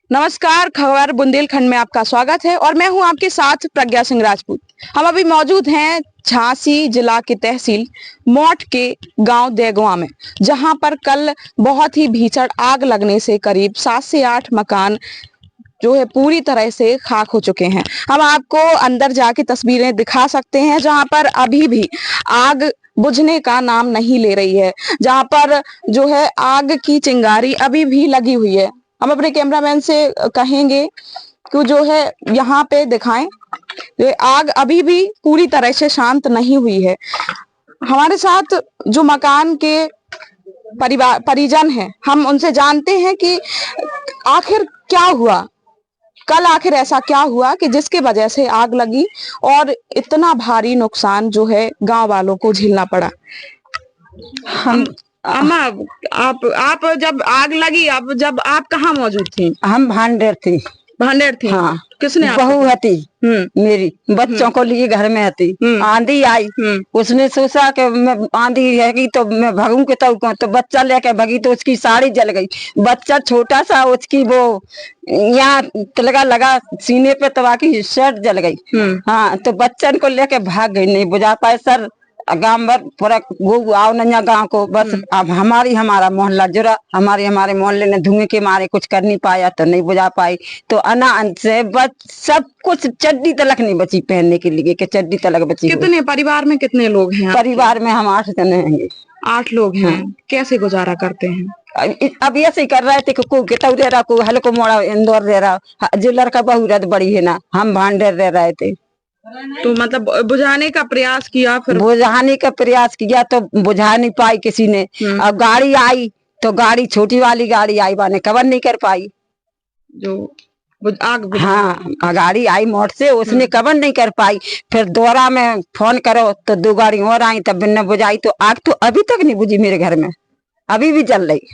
नमस्कार, खबर बुंदेलखंड में आपका स्वागत है और मैं हूं आपके साथ प्रज्ञा सिंह राजपूत। हम अभी मौजूद हैं झांसी जिला की तहसील मौठ के गांव देगवा में, जहां पर कल बहुत ही भीषण आग लगने से करीब 7 से 8 मकान जो है पूरी तरह से खाक हो चुके हैं। हम आपको अंदर जाके तस्वीरें दिखा सकते हैं, जहां पर अभी भी आग बुझने का नाम नहीं ले रही है, जहां पर जो है आग की चिंगारी अभी भी लगी हुई है। हम अपने कैमरामैन से कहेंगे कि जो है यहाँ पे दिखाएं, ये आग अभी भी पूरी तरह से शांत नहीं हुई है। हमारे साथ जो मकान के परिजन हैं, हम उनसे जानते हैं कि आखिर क्या हुआ, कल आखिर ऐसा क्या हुआ कि जिसके वजह से आग लगी और इतना भारी नुकसान जो है गांव वालों को झेलना पड़ा। हम अम्मा, आप जब आग लगी, अब जब आप कहाँ मौजूद थी? हम भांडेर थी। भांडेर थी? हाँ। किसने? बहू हती मेरी, बच्चों को लिए घर में हती। आंधी आई, उसने सोचा कि मैं आंधी है कि तो मैं भगूं के तो बच्चा लेके भगी तो उसकी साड़ी जल गई। बच्चा छोटा सा, उसकी वो यहाँ लगा सीने पे, तो बाकी शर्ट जल गई। हाँ, तो बच्चन को लेके भाग गई, नहीं बुझा पाए सर। गांव भर पूरा वो आओ नया गांव को, बस अब हमारा मोहल्ला जुड़ा। हमारे मोहल्ले ने धुएं के मारे कुछ कर नहीं पाया, तो नहीं बुझा पाई। तो अनाज से बच सब कुछ, चड्डी तलक नहीं बची पहनने के लिए, कि चड्डी तलक बची। कितने परिवार में कितने लोग हैं? परिवार में हम 8 जने हैं। 8 लोग हैं। कैसे गुजारा करते हैं? अब ऐसे ही कर रहे थे, को गिताऊ दे रहा, को हल्को मोड़ा इंदौर दे रहा। जो लड़का बहुरत बड़ी है ना, हम भांडेर रह रहे थे। तो मतलब बुझाने का प्रयास किया, फिर बुझाने का प्रयास किया तो बुझा नहीं पाई किसी ने। अब गाड़ी आई तो गाड़ी, छोटी वाली गाड़ी आई, बाने कवर नहीं कर पाई जो आग। हाँ, गाड़ी आई मोड़ से, उसने कवर नहीं कर पाई। फिर दोबारा में फोन करो तो 2 गाड़ी और आई, तब न बुझाई। तो आग तो अभी तक नहीं बुझी मेरे घर में, अभी भी जल रही।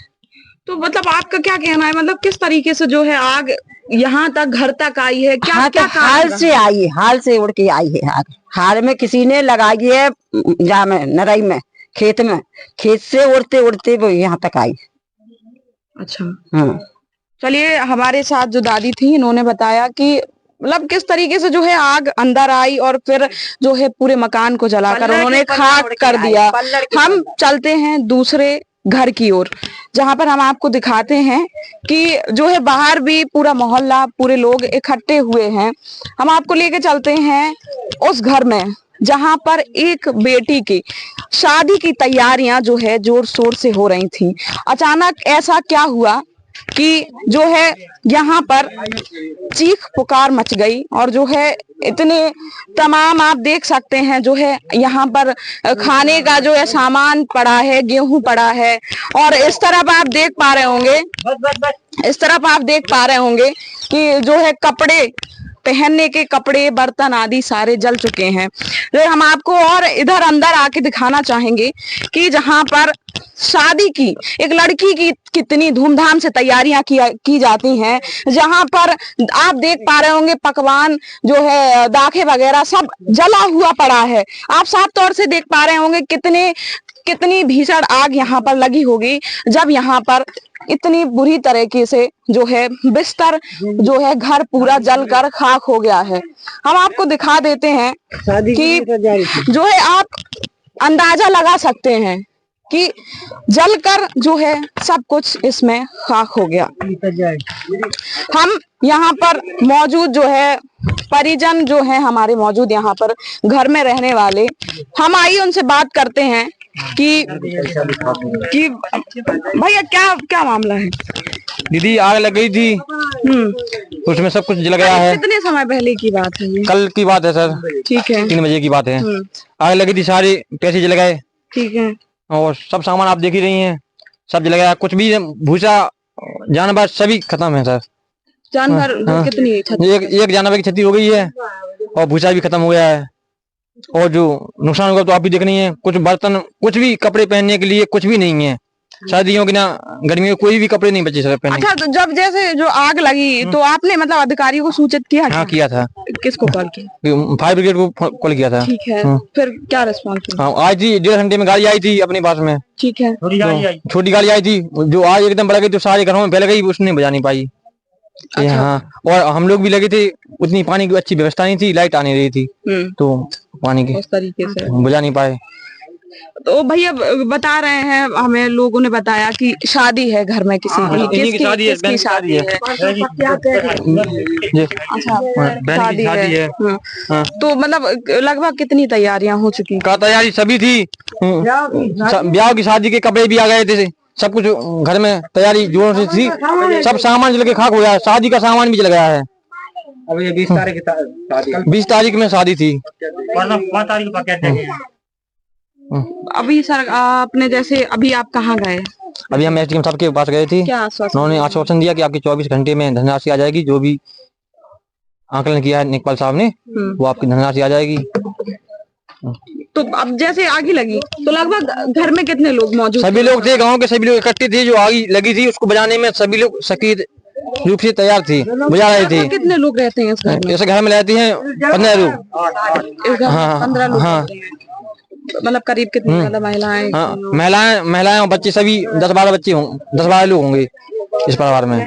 तो मतलब आपका क्या कहना है, मतलब किस तरीके से जो है आग यहाँ तक घर तक आई है? क्या हाँ, क्या हाल से आई है, हाल से उड़ के आई है आग। हाल में किसी ने लगाई है, जहाँ में नरई में, खेत में, खेत से उड़ते उड़ते वो यहाँ तक आई। अच्छा। हाँ, चलिए, हमारे साथ जो दादी थी, इन्होंने बताया कि मतलब किस तरीके से जो है आग अंदर आई और फिर जो है पूरे मकान को जलाकर उन्होंने खाक कर दिया। हम चलते हैं दूसरे घर की ओर, जहां पर हम आपको दिखाते हैं कि जो है बाहर भी पूरा मोहल्ला, पूरे लोग इकट्ठे हुए हैं। हम आपको लेके चलते हैं उस घर में जहां पर एक बेटी की शादी की तैयारियां जो है जोर शोर से हो रही थी। अचानक ऐसा क्या हुआ कि जो है यहाँ पर चीख पुकार मच गई और जो है इतने तमाम आप देख सकते हैं, जो है यहाँ पर खाने का जो है सामान पड़ा है, गेहूं पड़ा है। और इस तरफ आप देख पा रहे होंगे कि जो है कपड़े, पहनने के कपड़े, बर्तन आदि सारे जल चुके हैं। तो हम आपको और इधर अंदर आके दिखाना चाहेंगे कि जहां पर शादी की एक लड़की की कितनी धूमधाम से तैयारियां की जाती हैं, जहां पर आप देख पा रहे होंगे पकवान जो है, दाखे वगैरह सब जला हुआ पड़ा है। आप साफ तौर से देख पा रहे होंगे कितनी भीषण आग यहाँ पर लगी होगी, जब यहाँ पर इतनी बुरी तरीके से जो है बिस्तर जो है घर पूरा जलकर खाक हो गया है। हम आपको दिखा देते हैं कि जो है आप अंदाजा लगा सकते हैं कि जलकर जो है सब कुछ इसमें खाक हो गया। हम यहाँ पर मौजूद जो है परिजन जो है हमारे मौजूद यहाँ पर घर में रहने वाले, हम आइए उनसे बात करते हैं कि भैया क्या मामला है? दीदी, आग लग गई थी, उसमें सब कुछ जल गया है। कितने समय पहले की बात है ये? कल की बात है सर। ठीक है। 3 बजे की बात है। आग लगी थी, सारे पैसे जल गए। ठीक है। और सब सामान आप देख ही रही हैं, सब जल गया। कुछ भी भूसा, जानवर सभी खत्म है सर। जानवर कितनी? एक जानवर की क्षति हो गई है और भूसा भी खत्म हो गया है। और जो नुकसान होगा तो आप भी देख रही हैं, कुछ बर्तन, कुछ भी कपड़े पहनने के लिए कुछ भी नहीं है। सर्दियों की ना गर्मियों में कोई भी कपड़े नहीं बचे सर पहनने। अच्छा, तो जब जैसे जो आग लगी तो आपने मतलब अधिकारियों को सूचित किया? हाँ, किया था। किसको कॉल किया? फायर ब्रिगेड को कॉल किया था। ठीक है। फिर क्या रिस्पॉन्स? हाँ, आज थी 1.5 घंटे में गाड़ी आई थी अपने पास में। ठीक है। छोटी गाड़ी आई थी, जो आज एकदम बढ़ गई तो सारे घरों में फैल गई, उसने बजा नहीं पाई। हाँ, और हम लोग भी लगे थे, उतनी पानी की अच्छी व्यवस्था नहीं थी, लाइट आने रही थी तो पानी के उस तरीके से बुझा नहीं पाए। तो भैया बता रहे हैं, हमें लोगों ने बताया कि शादी है घर में किसी की, इन्हीं की शादी है, किसकी बहन की शादी है? अच्छा, बहन शादी की शादी है। हाँ। तो मतलब लगभग कितनी तैयारियां हो चुकी? का तैयारी सभी थी, ब्याह की शादी के कपड़े भी आ गए थे, सब कुछ घर में तैयारी जोरों से थी, सब सामान जल के खाक हो गया, शादी का सामान भी जल गया है। अब ये 20 तारीख की शादी, 20 तारीख में शादी थी। 5 तारीख को क्या चाहिए? अभी सर आपने जैसे अभी आप कहाँ गए? अभी हम एसडीएम साहब के पास गए थे, क्या आश्वासन? उन्होंने आश्वासन दिया कि आपकी 24 घंटे में धनराशि आ जाएगी, जो भी आकलन किया है नेकपाल साहब ने वो आपकी धनराशि आ जाएगी। तो अब जैसे आग ही लगी तो लगभग घर में कितने लोग मौजूद? सभी लोग थे, गांव के सभी लोग इकट्ठे थे, जो आग लगी थी उसको बुझाने में सभी लोग सक्रिय रूप से तैयार थे, बुझा रहे थे। कितने लोग रहते हैं इस घर में? इस घर में रहती हैं 15 लोग। इस घर में 15 लोग हाँ। रहते हैं। मतलब करीब कितनी मतलब महिलाएं? हाँ, महिलाएं और बच्चे सभी 10-12 बच्चे हों, 10-12 लोग होंगे इस परिवार में,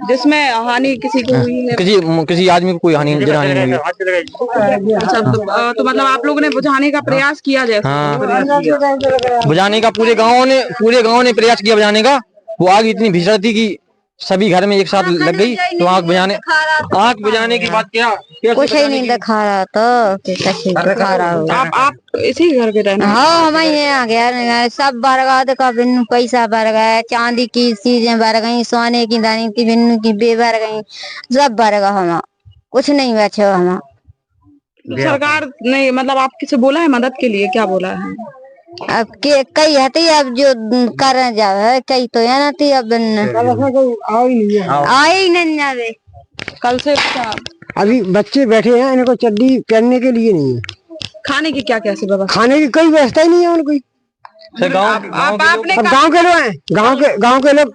जिसमें हानि किसी को हुई है? किसी आदमी को कोई हानि नहीं हुई। अच्छा, तो मतलब आप लोगों ने बुझाने का प्रयास किया जैसे? हाँ, बुझाने का पूरे गांव ने प्रयास किया बुझाने का। वो आग इतनी भीषण थी कि सभी घर में एक साथ लग गई, तो आग बुझाने की बात क्या कुछ ही नहीं दिखा रहा तो कैसे दिखा रहा हो। आप इसी घर के रहने? हाँ, हम यहाँ गया, सब बर्बाद का बिन्नू पैसा भर गया, चांदी की चीजें भर गई, सोने की दानी की बिन्नू की बे भर गई, सब भर गया, हम कुछ नहीं बचा हम। सरकार ने मतलब आप किसी बोला है मदद के लिए? क्या बोला है? अब के कई हती, अब जो कर जावे है कई तो यहाँ थी, अब आई नहीं जावे। कल से अभी बच्चे बैठे हैं, इनको चड्डी पहनने के लिए नहीं है, खाने की क्या कैसे व्यवस्था? खाने की कोई व्यवस्था ही नहीं है उनको। आपने अब गांव के लोग हैं, गांव के लोग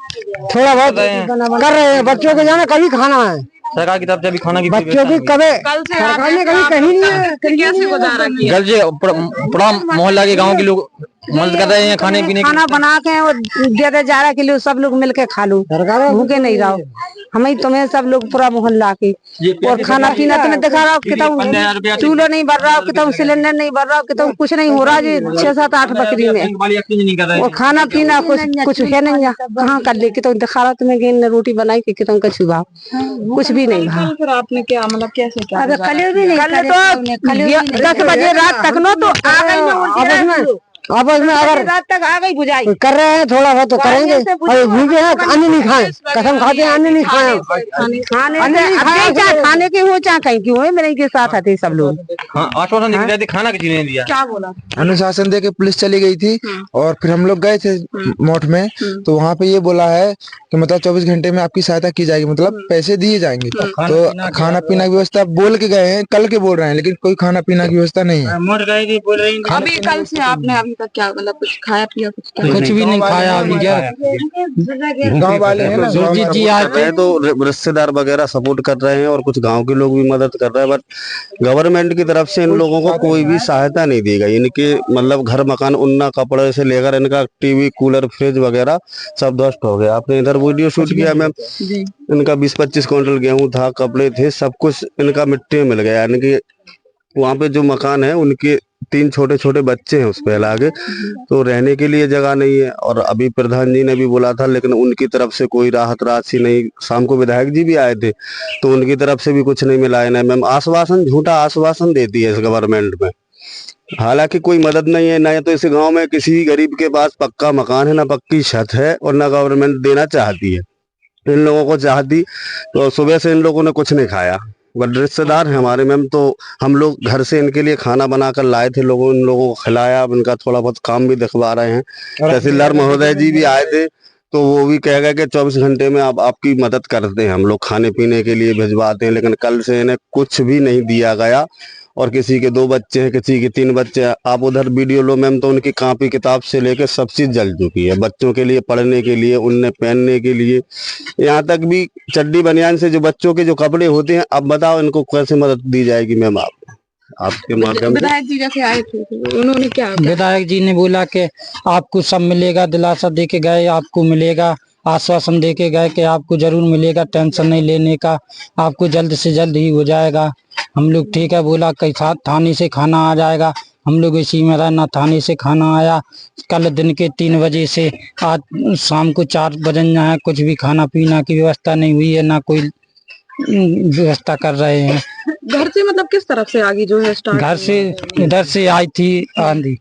थोड़ा बहुत कर रहे हैं, बच्चों को जाना कभी खाना है, सरकार की तरफ से अभी खाना की बच्चों की कभी कल से सरकार ने कभी कहीं नहीं है। कैसे गुजारा किया? कल से पूरा मोहल्ला के गांव के लोग मदद कर रहे हैं खाने पीने की। खाना बना के और देते जा रहा किलो, सब लोग मिलके खा लो, भूखे नहीं रहो। हमें तुम्हें सब लोग पूरा मोहल्ला के, और खाना पीना तुम्हें दिखा रहा हो कि चूल्हा नहीं भर रहा हो, कि सिलेंडर नहीं भर रहा हो, कि कुछ नहीं हो रहा है 6-7-8 बकरी में, और खाना पीना कुछ है नहीं है, कहाँ कर ले कि दिखा रहा तुम्हें गेंद रोटी बनाई कि तुम कछु भाव, कुछ भी नहीं भाव। फिर आपने क्या मतलब कैसे क्या? कल तो 10 बजे रात तक नो तो आ गई, अब उसमें अगर रात तक आ गई बुझाई कर रहे हैं, थोड़ा बहुत तो करेंगे, और भूखे हैं अन्न नहीं खाए, कसम खाते हैं अन्न नहीं खाए, खाने के हो चाहे कहीं की हो, मेरे के साथ आते सब लोग। हाँ, आश्वासन दे थे, खाना किसी ने दिया। क्या बोला? अनुशासन दे के पुलिस चली गई थी, और फिर हम लोग गए थे मोट में, तो वहाँ पे ये बोला है कि मतलब 24 घंटे में आपकी सहायता की जाएगी, मतलब पैसे दिए जाएंगे। तो खाना पीना की व्यवस्था बोल के गए हैं, कल के बोल रहे हैं, लेकिन कोई खाना पीना की व्यवस्था नहीं है। अभी कल से आपने अभी तक क्या मतलब कुछ खाया पिया? कुछ भी नहीं खाया अभी। क्या गाँव वाले हैं ना, सुरजीत जी आए तो रिश्तेदार वगैरह सपोर्ट कर रहे हैं और कुछ गांव के लोग भी मदद कर रहे हैं, बट गवर्नमेंट की तरफ से इन लोगों को कोई भी सहायता नहीं दी गई। इनके मतलब घर मकान, उन्ना कपड़े से लेकर इनका टीवी कूलर फ्रिज वगैरह सब ध्वस्त हो गया। आपने इधर वीडियो शूट किया मैम, इनका 20-25 क्विंटल गेहूं था, कपड़े थे, सब कुछ इनका मिट्टी में मिल गया। इनके वहाँ पे जो मकान है, उनके 3 छोटे-छोटे बच्चे हैं उस पे लागे, तो रहने के लिए जगह नहीं है। और अभी प्रधान जी ने भी बोला था, लेकिन उनकी तरफ से कोई राहत राशि नहीं। शाम को विधायक जी भी आए थे, तो उनकी तरफ से भी कुछ नहीं मिला है ना मैम। आश्वासन, झूठा आश्वासन देती है इस गवर्नमेंट में, हालांकि कोई मदद नहीं है। ना तो इस गांव में किसी गरीब के पास पक्का मकान है, ना पक्की छत है, और ना गवर्नमेंट देना चाहती है। इन लोगों को चाहती तो सुबह से इन लोगों ने कुछ नहीं खाया। बट रिश्तेदार है हमारे मैम, तो हम लोग घर से इनके लिए खाना बनाकर लाए थे, इन लोगों को खिलाया, उनका थोड़ा बहुत काम भी दिखवा रहे हैं। तहसीलदार महोदय जी भी आए थे, तो वो भी कह गए कि 24 घंटे में आपकी मदद करते हैं, हम लोग खाने पीने के लिए भिजवाते हैं। लेकिन कल से इन्हें कुछ भी नहीं दिया गया, और किसी के 2 बच्चे हैं, किसी के 3 बच्चे हैं। आप उधर वीडियो लो मैम, तो उनकी कॉपी किताब से लेकर सब चीज जल चुकी है, बच्चों के लिए पढ़ने के लिए, उनने पहनने के लिए, यहाँ तक भी चड्डी बनियान से जो बच्चों के जो कपड़े होते हैं। अब बताओ इनको कैसे मदद दी जाएगी मैम? आपके माध्यम से। विधायक जी जैसे आए थे तो उन्होंने क्या? विधायक जी ने बोला कि आपको सब मिलेगा, दिलासा दे के गए, आपको मिलेगा, आश्वासन दे के गए कि आपको जरूर मिलेगा, टेंशन नहीं लेने का, आपको जल्द से जल्द ही हो जाएगा। हम लोग ठीक है बोला, कई साथ थाने से खाना आ जाएगा। हम लोग इसी में रहना, थाने से खाना आया कल दिन के 3 बजे से आज शाम को 4 बजन है, कुछ भी खाना पीना की व्यवस्था नहीं हुई है, ना कोई व्यवस्था कर रहे हैं। घर से मतलब किस तरफ से आगे जो है स्टार्ट? घर से इधर से आई थी आंधी,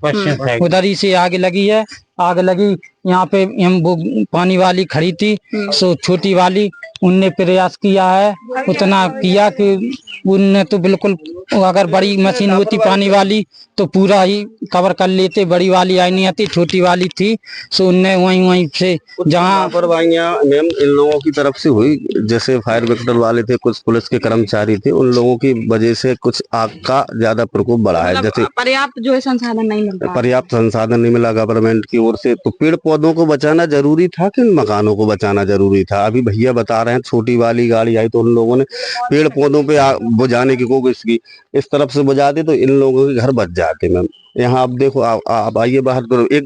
उधर ही से आग लगी है। आग लगी यहाँ पे, हम वो पानी वाली खड़ी थी, सो छोटी वाली उनने प्रयास किया है, उतना किया कि उनने तो बिल्कुल, अगर बड़ी मशीन होती पानी वाली तो पूरा ही कवर कर लेते। बड़ी वाली आई नहीं आती, छोटी वाली थी, सो उनने वहीं से जहाँ लापरवाहियां मैम इन लोगों की तरफ से हुई। जैसे फायर ब्रिगेड वाले थे, कुछ पुलिस के कर्मचारी थे, उन लोगों की वजह से कुछ आग का ज्यादा प्रकोप बढ़ा है। जैसे पर्याप्त जो है संसाधन नहीं मिलता, पर्याप्त संसाधन नहीं मिला गवर्नमेंट की ओर से, तो पेड़ पौधों को बचाना जरूरी था कि मकानों को बचाना जरूरी था? अभी भैया बता रहे हैं छोटी वाली गाड़ी आई तो उन लोगों ने पेड़ पौधों पे बुझाने की कोशिश की, इस तरफ से बुझाते तो इन लोगों के घर बच जाते। मैम यहाँ आप देखो, आप आइए बाहर करो। एक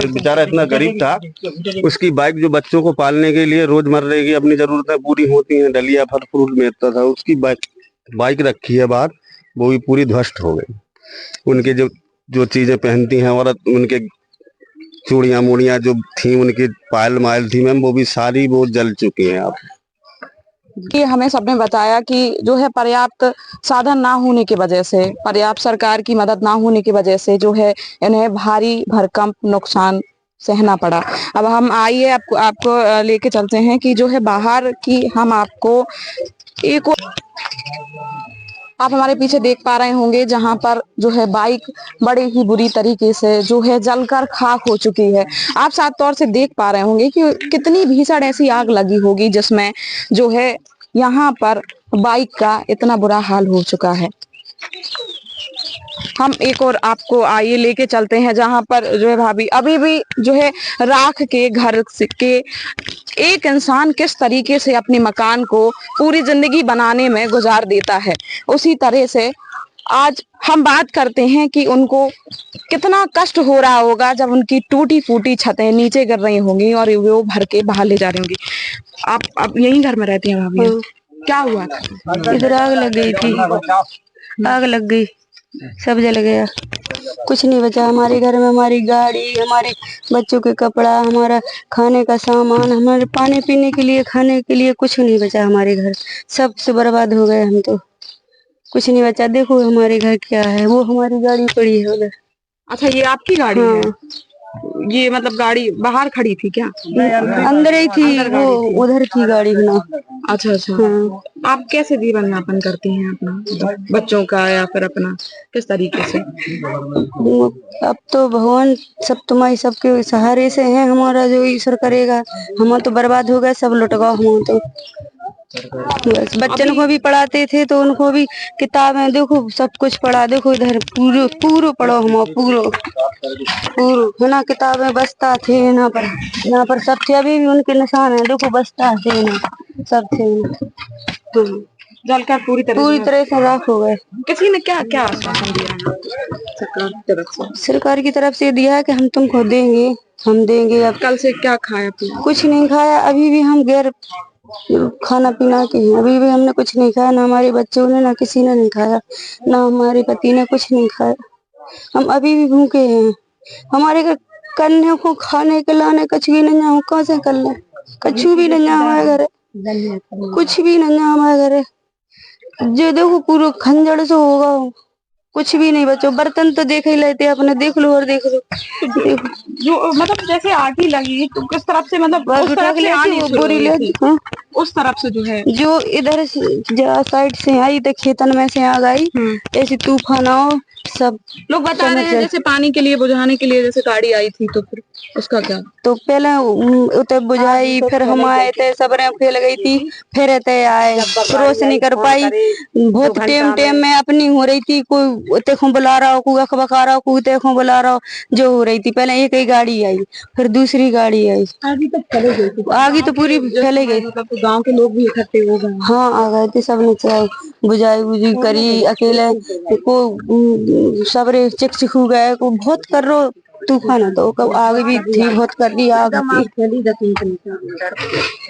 बेचारा इतना गरीब था, उसकी बाइक जो बच्चों को पालने के लिए रोजमर्रा की अपनी जरूरतें पूरी होती हैं, डलिया फल फ्रूट बेचता था, उसकी बाइक रखी है बाहर, वो भी पूरी ध्वस्त हो गई। उनके जो चीजें पहनती हैं औरत, उनके चूड़ियां मूड़ियां जो थी, उनकी पायल मायल थी मैम, वो भी सारी वो जल चुकी हैं। आप ये हमें सबने बताया कि जो है पर्याप्त साधन ना होने की वजह से, पर्याप्त सरकार की मदद ना होने की वजह से जो है इन्हें भारी भरकम नुकसान सहना पड़ा। अब हम आइए आपको लेके चलते हैं कि जो है बाहर की, हम आपको एक, आप हमारे पीछे देख पा रहे होंगे जहां पर जो है बाइक बड़े ही बुरी तरीके से जो है जलकर खाक हो चुकी है। आप साफ तौर से देख पा रहे होंगे कि कितनी भीषण ऐसी आग लगी होगी जिसमें जो है यहाँ पर बाइक का इतना बुरा हाल हो चुका है। हम एक और आपको आइए लेके चलते हैं जहां पर जो है भाभी अभी भी जो है राख के घर के एक इंसान किस तरीके से अपने मकान को पूरी जिंदगी बनाने में गुजार देता है, उसी तरह से आज हम बात करते हैं कि उनको कितना कष्ट हो रहा होगा जब उनकी टूटी फूटी छतें नीचे गिर रही होंगी और वो भर के बाहर ले जा रही होंगी। आप यहीं घर में रहती हैं भाभी? क्या हुआ था? इधर आग लग गई थी, आग लग गई, सब जल गया, कुछ नहीं बचा हमारे घर में। हमारी गाड़ी, हमारे बच्चों के कपड़ा, हमारा खाने का सामान, हमारे पानी पीने के लिए, खाने के लिए कुछ नहीं बचा हमारे घर, सब से बर्बाद हो गए हम तो, कुछ नहीं बचा। देखो हमारे घर क्या है, वो हमारी गाड़ी पड़ी है उधर। अच्छा, ये आपकी गाड़ी है? ये मतलब गाड़ी बाहर खड़ी थी क्या? अंदर ही थी, वो उधर थी गाड़ी ना। अच्छा अच्छा। हाँ। आप कैसे जीवन यापन करती हैं अपना, बच्चों का या फिर अपना, किस तरीके से? अब तो भगवान सब तुम्हारी सबके सहारे से हैं, हमारा जो ईश्वर करेगा। हम तो बर्बाद हो गए, सब लुट गए हम तो। बस बच्चन को भी पढ़ाते थे तो उनको भी किताबें, देखो सब कुछ पढ़ा, देखो इधर पूरो पढ़ो, हम पूरो है ना, किताबें बस्ता थे यहाँ पर सब थे, अभी भी उनके निशान है, देखो बस्ता थे ना, सब थे। जलकर पूरी तरह से राख हो गए। किसी ने क्या क्या आश्वासन दिया सरकार की तरफ से दिया है कि हम तुमको देंगे, हम देंगे। अब कल से क्या खाया पिया? कुछ नहीं खाया, अभी भी हम गैर खाना पीना के हैं, अभी भी हमने कुछ नहीं खाया, ना हमारे बच्चों ने, ना किसी ने नहीं खाया, ना हमारे पति ने कुछ नहीं खाया। हम अभी भी भूखे हैं, हमारे करने को खाने के लाने कुछ भी नहीं है, कहाँ से कर ले, कुछ भी नहीं है हमारे घर, कुछ भी नहीं है हमारे घर। जो देखो पूरा खंजड़ से होगा, कुछ भी नहीं बचो। बर्तन तो देख ही लेते अपने, देख लो और देख लो, देखो जो मतलब जैसे आग ही लगी तो किस तरफ से, मतलब उस तरफ से आनी बोरी ले, उस तरफ से जो है, जो इधर साइड से आई तो खेतन में से आग आई, ऐसे तूफान आओ। सब लोग बता रहे हैं जैसे पानी के लिए बुझाने के लिए जैसे गाड़ी आई थी, तो फिर उसका क्या? तो पहले उतर बुझाई, फिर हम आए थे, सबरे फैल गई थी, फिर आए, रोशनी कर पाई। बहुत टेम में अपनी हो रही थी, कोई देखो बुला रहा हो, कोई बका रहा हो, कोई देखो बुला रहा हो, जो हो रही थी। पहले एक ही गाड़ी आई, फिर दूसरी गाड़ी आई, आगे तो पूरी फैले गई। गाँव के लोग भी इकट्ठे हो गए? हाँ, आ गए थे, सबने चाय बुझाई करी, अकेले को सबरे चिक हो गए, को बहुत कर रो तूफान है तो कब आग भी थी, बहुत कर दी आग थी।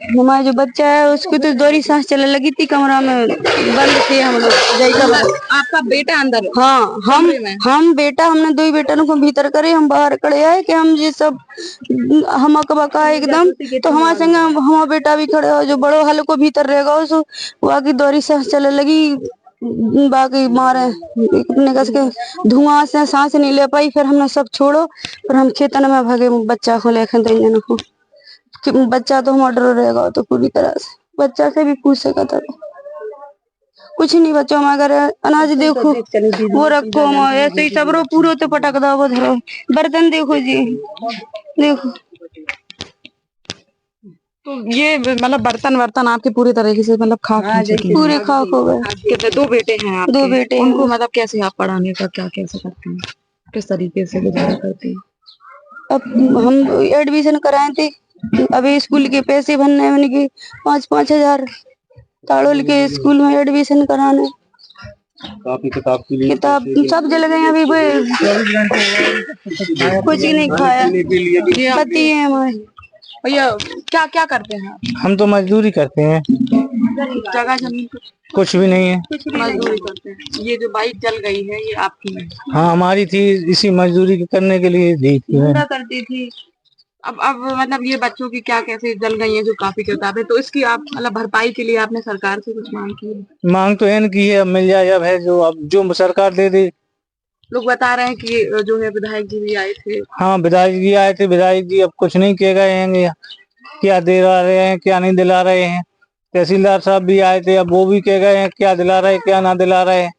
हमारा जो बच्चा है उसको तो दोहरी सांस चलने लगी थी, कमरा में बंद थे हम लोग। आपका बेटा अंदर है? हाँ, हम बेटा, हमने दो ही बेटा को भीतर करे, हम बाहर खड़े आए कि हम ये सब हम अकबका एकदम, तो हमारे संग हमारा बेटा भी खड़े हो, जो बड़ो हल को भीतर रहेगा उस बाकी दोहरी सांस चलने लगी, बाकी मारे अपने कस के धुआं से सांस नहीं ले पाई। फिर हमने सब छोड़ो, फिर हम खेतन में भागे बच्चा को लेकर इन को कि बच्चा तो हमारा डर रहेगा तो पूरी तरह से बच्चा से भी पूछेगा तब कुछ नहीं। बच्चों में अगर अनाज देखो वो रखो, ऐसे ही सबरो पूरो तो पटक दो, वो धरो बर्तन देखो जी, देखो तो ये मतलब बर्तन आपके पूरी तरीके से मतलब खाक हो चुके हैं? पूरे खाक हो गए। कितने? दो बेटे हैं आपके? दो बेटे हैं। उनको मतलब कैसे आप पढ़ाने का क्या कैसे करते हैं, किस तरीके से गुजारा करते हैं? अब हम एडमिशन कराए थे, अभी स्कूल के पैसे भरने में के 5-5 हजार, ताड़ोल के स्कूल में एडमिशन कराने, काफी किताब के लिए किताब सब जल गए। अभी कुछ ही नहीं खाया। पति है हमारे। भैया क्या क्या करते हैं आप? हम तो मजदूरी करते हैं, जगह जमीन कुछ भी नहीं है। मजदूरी करते हैं। ये जो बाइक जल गई है ये आपकी है? हाँ हमारी थी, इसी मजदूरी करने के लिए दी थी। पूरा करती थी। अब मतलब ये बच्चों की क्या कैसे जल गई है जो काफी किताबें, तो इसकी आप मतलब भरपाई के लिए आपने सरकार से कुछ मांग की है? मांग तो एन की है, अब मिल जाए जब है, जो अब जो सरकार दे दे। लोग बता रहे हैं कि जो है विधायक जी भी आए थे। हाँ विधायक जी आए थे, विधायक जी अब कुछ नहीं किए गए हैं, क्या दिला रहे हैं क्या नहीं दिला रहे हैं। तहसीलदार साहब भी आए थे, अब वो भी कह गए हैं क्या दिला रहे क्या ना दिला रहे हैं।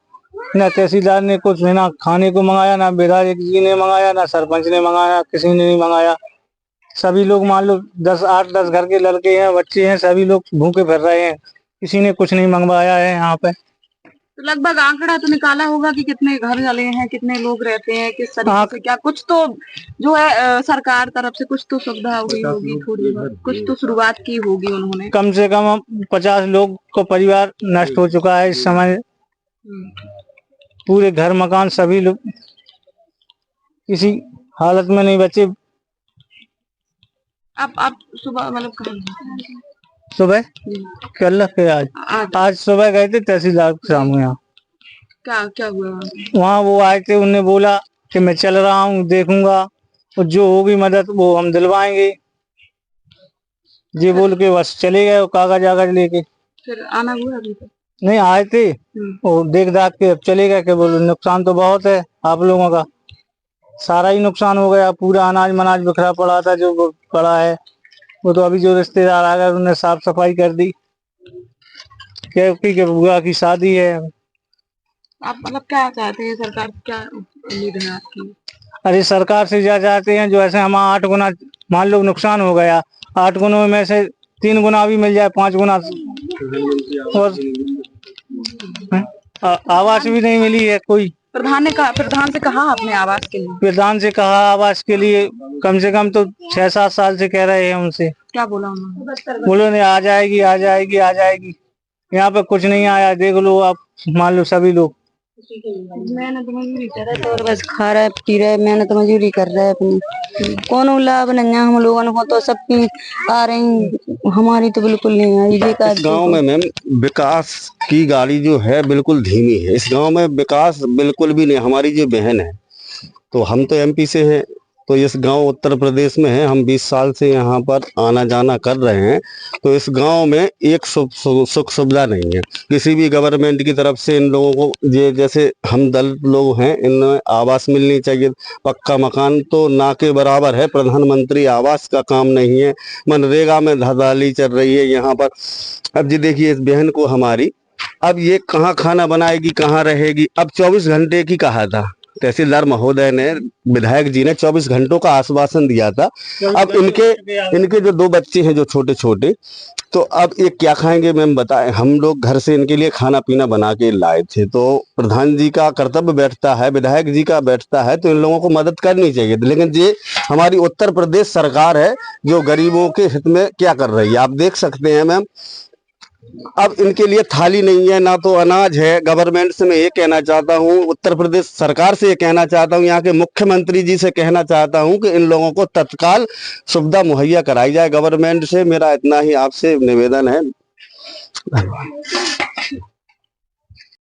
न तहसीलदार ने कुछ ना खाने को मंगाया, ना विधायक जी ने मंगाया, ना सरपंच ने मंगाया, किसी ने नहीं मंगाया। सभी लोग मान लो 8-10 घर के लड़के हैं, बच्चे हैं, सभी लोग भूखे फिर रहे हैं, किसी ने कुछ नहीं मंगवाया है यहाँ पे। तो लगभग आंकड़ा तो निकाला होगा कि कितने घर जले हैं, कितने लोग रहते हैं, किस तरीके से क्या कुछ तो जो है सरकार तरफ से कुछ तो सुविधा हुई होगी, थोड़ी कुछ तो शुरुआत की होगी उन्होंने। कम से कम 50 लोग को परिवार नष्ट हो चुका है इस समय, पूरे घर मकान सभी लोग किसी हालत में नहीं बचे। आप सुबह मतलब कहाँ? सुबह कल के आज सुबह गए थे तहसीलदार के सामने। यहाँ क्या क्या हुआ? वहाँ वो आए थे, उन्होंने बोला कि मैं चल रहा हूँ देखूंगा और जो होगी मदद वो हम दिलवाएंगे, ये बोल के बस चले गए कागज आगज लेके। फिर आना हुआ अभी तक? नहीं आए थे और देख दाख के अब चले गए। के बोलो नुकसान तो बहुत है आप लोगों का, सारा ही नुकसान हो गया, पूरा अनाज मनाज बिखरा पड़ा था जो पड़ा है वो तो अभी जो रिश्तेदार आ गए उन्होंने साफ सफाई कर दी, क्योंकि बुआ की शादी है। आप मतलब क्या चाहते हैं, सरकार क्या उम्मीद है आपकी? अरे सरकार से क्या चाहते हैं, जो ऐसे हमारा 8 गुना मान लो नुकसान हो गया, 8 गुनों में से 3 गुना भी मिल जाए, 5 गुना, और आवास भी नहीं मिली है कोई। प्रधान से कहा आपने आवास के लिए? प्रधान से कहा आवास के लिए, कम से कम तो 6-7 साल से कह रहे हैं उनसे। क्या बोला उन्होंने? बोलो ने आ जाएगी आ जाएगी आ जाएगी, यहाँ पे कुछ नहीं आया। देख लो आप, मान लो सभी लोग मेहनत मजदूरी कर रहे थे और बस खा रहे पी रहे, मेहनत मजदूरी कर रहे अपनी, कौन लाभ नहीं है हम लोगों को तो सबकी आ रही, हमारी तो बिल्कुल नहीं आई। इस गांव में मैम विकास की गाड़ी जो है बिल्कुल धीमी है, इस गांव में विकास बिल्कुल भी नहीं। हमारी जो बहन है, तो हम तो एमपी से हैं, तो इस गांव उत्तर प्रदेश में है, हम 20 साल से यहाँ पर आना जाना कर रहे हैं, तो इस गांव में एक सुख सुविधा नहीं है किसी भी गवर्नमेंट की तरफ से। इन लोगों को ये जैसे हम दलित लोग हैं, इनमें आवास मिलनी चाहिए, पक्का मकान तो ना के बराबर है। प्रधानमंत्री आवास का काम नहीं है, मनरेगा में धड़ल्ली चल रही है यहाँ पर। अब जी देखिए इस बहन को हमारी, अब ये कहाँ खाना बनाएगी, कहाँ रहेगी। अब 24 घंटे की कहा था तहसीलदार महोदय ने, विधायक जी ने 24 घंटों का आश्वासन दिया था। अब इनके जो 2 बच्चे हैं जो छोटे छोटे, तो अब ये क्या खाएंगे मैम बताएं। हम लोग घर से इनके लिए खाना पीना बना के लाए थे, तो प्रधान जी का कर्तव्य बैठता है, विधायक जी का बैठता है, तो इन लोगों को मदद करनी चाहिए। लेकिन ये हमारी उत्तर प्रदेश सरकार है जो गरीबों के हित में क्या कर रही है। आप देख सकते हैं मैम, अब इनके लिए थाली नहीं है, ना तो अनाज है। गवर्नमेंट से मैं ये कहना चाहता हूँ, उत्तर प्रदेश सरकार से ये कहना चाहता हूँ, यहाँ के मुख्यमंत्री जी से कहना चाहता हूँ कि इन लोगों को तत्काल सुविधा मुहैया कराई जाए गवर्नमेंट से। मेरा इतना ही आपसे निवेदन है। धन्यवाद।